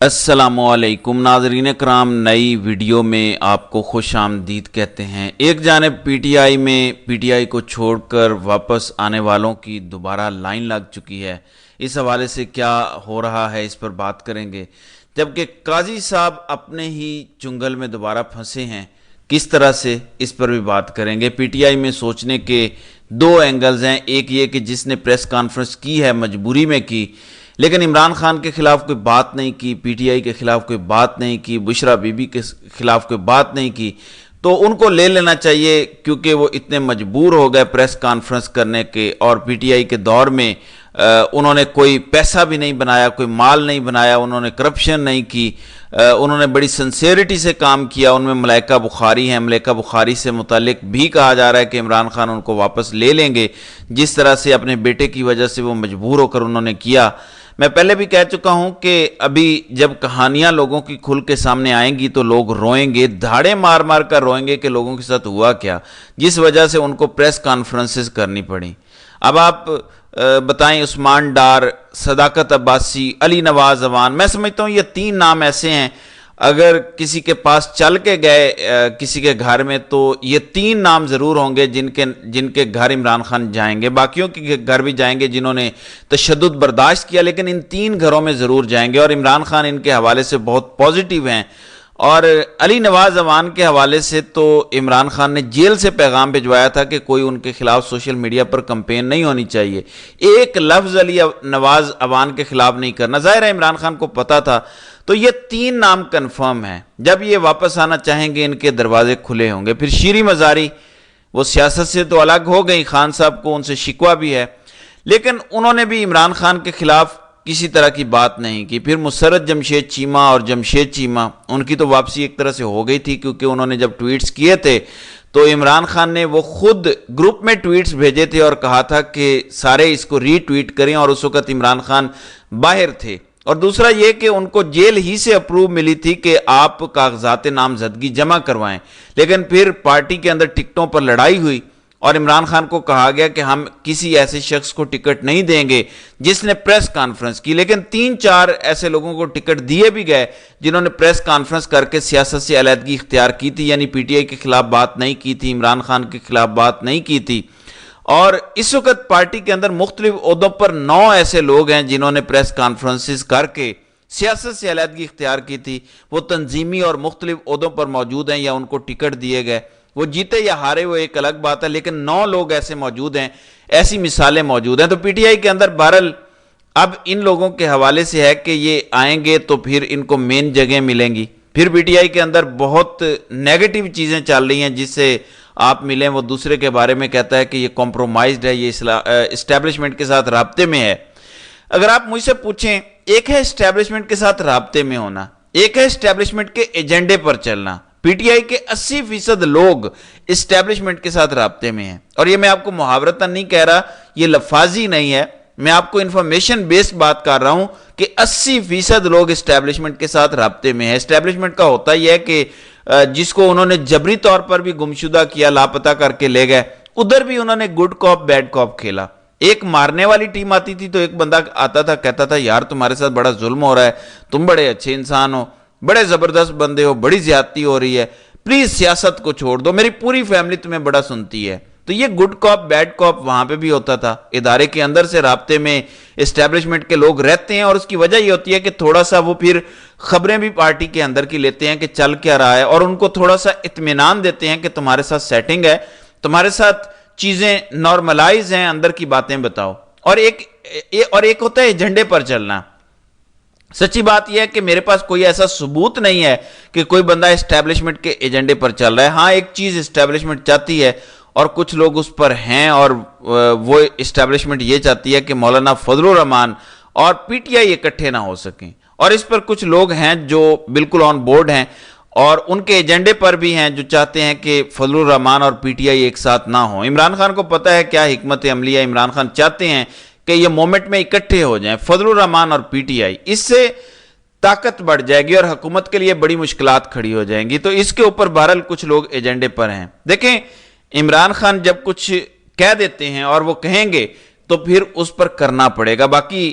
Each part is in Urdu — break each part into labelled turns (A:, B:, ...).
A: السلام علیکم ناظرین کرام، نئی ویڈیو میں آپ کو خوش آمدید کہتے ہیں۔ ایک جانب پی ٹی آئی کو چھوڑ کر واپس آنے والوں کی دوبارہ لائن لگ چکی ہے۔ اس حوالے سے کیا ہو رہا ہے اس پر بات کریں گے، جبکہ قاضی صاحب اپنے ہی چنگل میں دوبارہ پھنسے ہیں، کس طرح سے اس پر بھی بات کریں گے۔ پی ٹی آئی میں سوچنے کے دو اینگلز ہیں، ایک یہ کہ جس نے پریس کانفرنس کی ہے مجبوری میں کی، لیکن عمران خان کے خلاف کوئی بات نہیں کی، پی ٹی آئی کے خلاف کوئی بات نہیں کی، بشرا بی بی کے خلاف کوئی بات نہیں کی، تو ان کو لے لینا چاہیے، کیونکہ وہ اتنے مجبور ہو گئے پریس کانفرنس کرنے کے، اور پی ٹی آئی کے دور میں انہوں نے کوئی پیسہ بھی نہیں بنایا، کوئی مال نہیں بنایا، انہوں نے کرپشن نہیں کی، انہوں نے بڑی سنسیئرٹی سے کام کیا۔ ان میں ملائکہ بخاری ہیں، ملائکہ بخاری سے متعلق بھی کہا جا رہا ہے کہ عمران خان ان کو واپس لے لیں گے، جس طرح سے اپنے بیٹے کی وجہ سے وہ مجبور ہو کر انہوں نے کیا۔ میں پہلے بھی کہہ چکا ہوں کہ ابھی جب کہانیاں لوگوں کی کھل کے سامنے آئیں گی تو لوگ روئیں گے، دھاڑے مار مار کر روئیں گے کہ لوگوں کے ساتھ ہوا کیا، جس وجہ سے ان کو پریس کانفرنسز کرنی پڑیں۔ اب آپ بتائیں، عثمان ڈار، صداقت عباسی، علی نواز اعوان، میں سمجھتا ہوں یہ تین نام ایسے ہیں، اگر کسی کے پاس چل کے گئے کسی کے گھر میں تو یہ تین نام ضرور ہوں گے جن کے گھر عمران خان جائیں گے۔ باقیوں کے گھر بھی جائیں گے جنہوں نے تشدد برداشت کیا، لیکن ان تین گھروں میں ضرور جائیں گے، اور عمران خان ان کے حوالے سے بہت پازیٹیو ہیں۔ اور علی نواز اعوان کے حوالے سے تو عمران خان نے جیل سے پیغام بھجوایا تھا کہ کوئی ان کے خلاف سوشل میڈیا پر کمپین نہیں ہونی چاہیے، ایک لفظ علی نواز اعوان کے خلاف نہیں کرنا۔ ظاہر ہے عمران خان کو پتا تھا، تو یہ تین نام کنفرم ہیں۔ جب یہ واپس آنا چاہیں گے ان کے دروازے کھلے ہوں گے۔ پھر شیریں مزاری، وہ سیاست سے تو الگ ہو گئی، خان صاحب کو ان سے شکوہ بھی ہے، لیکن انہوں نے بھی عمران خان کے خلاف کسی طرح کی بات نہیں کی۔ پھر مسرت جمشید چیمہ اور جمشید چیمہ، ان کی تو واپسی ایک طرح سے ہو گئی تھی، کیونکہ انہوں نے جب ٹویٹس کیے تھے تو عمران خان نے وہ خود گروپ میں ٹویٹس بھیجے تھے اور کہا تھا کہ سارے اس کو ری ٹویٹ کریں، اور اس وقت عمران خان باہر تھے۔ اور دوسرا یہ کہ ان کو جیل ہی سے اپروو ملی تھی کہ آپ کاغذات نامزدگی جمع کروائیں، لیکن پھر پارٹی کے اندر ٹکٹوں پر لڑائی ہوئی اور عمران خان کو کہا گیا کہ ہم کسی ایسے شخص کو ٹکٹ نہیں دیں گے جس نے پریس کانفرنس کی، لیکن تین چار ایسے لوگوں کو ٹکٹ دیے بھی گئے جنہوں نے پریس کانفرنس کر کے سیاست سے علیحدگی اختیار کی تھی، یعنی پی ٹی آئی کے خلاف بات نہیں کی تھی، عمران خان کے خلاف بات نہیں کی تھی۔ اور اس وقت پارٹی کے اندر مختلف عہدوں پر 9 ایسے لوگ ہیں جنہوں نے پریس کانفرنسز کر کے سیاست سے علیحدگی اختیار کی تھی، وہ تنظیمی اور مختلف عہدوں پر موجود ہیں یا ان کو ٹکٹ دیے گئے، وہ جیتے یا ہارے وہ ایک الگ بات ہے، لیکن 9 لوگ ایسے موجود ہیں، ایسی مثالیں موجود ہیں۔ تو پی ٹی آئی کے اندر بہرحال اب ان لوگوں کے حوالے سے ہے کہ یہ آئیں گے تو پھر ان کو مین جگہ ملیں گی۔ پھر پی ٹی آئی کے اندر بہت نیگیٹو چیزیں چل رہی ہیں، جس سے آپ ملیں وہ دوسرے کے بارے میں کہتا ہے کہ یہ کمپرومائزڈ ہے، یہ اسٹیبلشمنٹ کے ساتھ رابطے میں ہے۔ اگر آپ مجھ سے پوچھیں، ایک ہے اسٹیبلشمنٹ کے ساتھ رابطے میں ہونا، ایک ہے اسٹیبلشمنٹ کے ایجنڈے پر چلنا۔ پی ٹی آئی کے 80% لوگ اسٹیبلشمنٹ کے ساتھ رابطے میں ہیں، اور یہ میں آپ کو محاورتاً نہیں کہہ رہا، یہ لفاظی نہیں ہے، میں آپ کو انفارمیشن بیسڈ بات کر رہا ہوں کہ 80% لوگ اسٹیبلشمنٹ کے ساتھ رابطے میں ہیں۔ اسٹیبلشمنٹ کا ہوتا یہ ہے کہ جس کو انہوں نے جبری طور پر بھی گمشدہ کیا، لاپتہ کر کے لے گئے، ادھر بھی انہوں نے گڈ کاپ بیڈ کاپ کھیلا۔ ایک مارنے والی ٹیم آتی تھی تو ایک بندہ آتا تھا کہتا تھا یار تمہارے ساتھ بڑا ظلم ہو رہا ہے، تم بڑے اچھے انسان ہو، بڑے زبردست بندے ہو، بڑی زیادتی ہو رہی ہے، پلیز سیاست کو چھوڑ دو، میری پوری فیملی تمہیں بڑا سنتی ہے۔ تو یہ گڈ کاپ بیڈ کاپ وہاں پہ بھی ہوتا تھا، ادارے کے اندر سے رابطے میں اسٹیبلشمنٹ کے لوگ رہتے ہیں، اور اس کی وجہ یہ ہوتی ہے کہ تھوڑا سا وہ پھر خبریں بھی پارٹی کے اندر کی لیتے ہیں کہ چل کیا رہا ہے، اور ان کو تھوڑا سا اطمینان دیتے ہیں کہ تمہارے ساتھ سیٹنگ ہے، تمہارے ساتھ چیزیں نارملائز ہیں، اندر کی باتیں بتاؤ۔ اور ایک ہوتا ہے ایجنڈے پر چلنا۔ سچی بات یہ ہے کہ میرے پاس کوئی ایسا ثبوت نہیں ہے کہ کوئی بندہ اسٹیبلشمنٹ کے ایجنڈے پر چل رہا ہے۔ ہاں ایک چیز اسٹیبلشمنٹ چاہتی ہے اور کچھ لوگ اس پر ہیں، اور وہ اسٹیبلشمنٹ یہ چاہتی ہے کہ مولانا فضل الرحمان اور پی ٹی آئی اکٹھے نہ ہو سکیں، اور اس پر کچھ لوگ ہیں جو بالکل آن بورڈ ہیں، اور ان کے ایجنڈے پر بھی ہیں جو چاہتے ہیں کہ فضل الرحمان اور پی ٹی آئی ایک ساتھ نہ ہوں۔ عمران خان کو پتہ ہے کیا حکمت عملی ہے، عمران خان چاہتے ہیں کہ یہ مومنٹ میں اکٹھے ہو جائیں فضل الرحمان اور پی ٹی آئی، اس سے طاقت بڑھ جائے گی اور حکومت کے لیے بڑی مشکلات کھڑی ہو جائیں گی۔ تو اس کے اوپر بہرحال کچھ لوگ ایجنڈے پر ہیں۔ دیکھیں عمران خان جب کچھ کہہ دیتے ہیں اور وہ کہیں گے تو پھر اس پر کرنا پڑے گا۔ باقی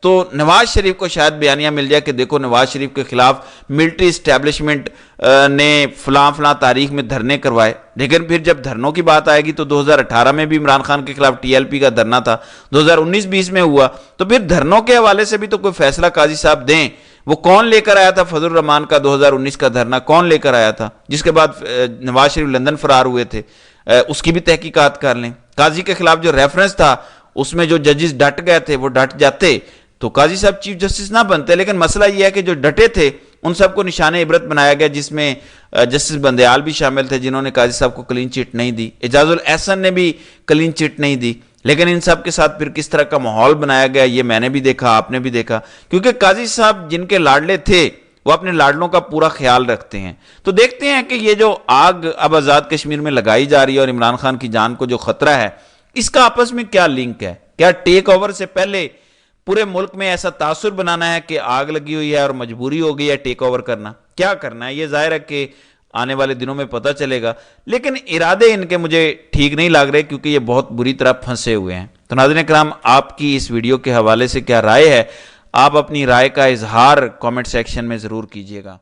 A: تو نواز شریف کو شاید بیانیہ مل جائے کہ دیکھو نواز شریف کے خلاف ملٹری اسٹیبلشمنٹ نے فلاں تاریخ میں دھرنے کروائے، لیکن پھر جب دھرنوں کی بات آئے گی تو 2018 میں بھی عمران خان کے خلاف ٹی ایل پی کا دھرنا تھا، 2019-20 میں ہوا، تو پھر دھرنوں کے حوالے سے بھی تو کوئی فیصلہ قاضی صاحب دیں۔ وہ کون لے کر آیا تھا فضل الرحمان کا 2019 کا دھرنا، کون لے کر آیا تھا، جس کے بعد نواز شریف لندن فرار ہوئے تھے، اس کی بھی تحقیقات کر لیں۔ قاضی کے خلاف جو ریفرنس تھا اس میں جو ججز ڈٹ گئے تھے وہ ڈٹ جاتے تو قاضی صاحب چیف جسٹس نہ بنتے، لیکن مسئلہ یہ ہے کہ جو ڈٹے تھے ان سب کو نشان عبرت بنایا گیا، جس میں جسٹس بندیال بھی شامل تھے جنہوں نے قاضی صاحب کو کلین چٹ نہیں دی، اعجاز الاحسن نے بھی کلین چٹ نہیں دی، لیکن ان سب کے ساتھ پھر کس طرح کا ماحول بنایا گیا یہ میں نے بھی دیکھا، آپ نے بھی دیکھا، کیونکہ قاضی صاحب جن کے لاڈلے تھے وہ اپنے لاڈلوں کا پورا خیال رکھتے ہیں۔ تو دیکھتے ہیں کہ یہ جو آگ اب آزاد کشمیر میں لگائی جا رہی ہے اور عمران خان کی جان کو جو خطرہ ہے، اس کا آپس میں کیا لنک ہے؟ کیا ٹیک اوور سے پہلے پورے ملک میں ایسا تاثر بنانا ہے کہ آگ لگی ہوئی ہے اور مجبوری ہو گئی ہے ٹیک اوور کرنا؟ کیا کرنا ہے یہ ظاہر ہے کہ آنے والے دنوں میں پتہ چلے گا، لیکن ارادے ان کے مجھے ٹھیک نہیں لگ رہے کیونکہ یہ بہت بری طرح پھنسے ہوئے ہیں۔ تو ناظرین کرام، آپ کی اس ویڈیو کے حوالے سے کیا رائے ہے؟ آپ اپنی رائے کا اظہار کامنٹ سیکشن میں ضرور کیجیے گا۔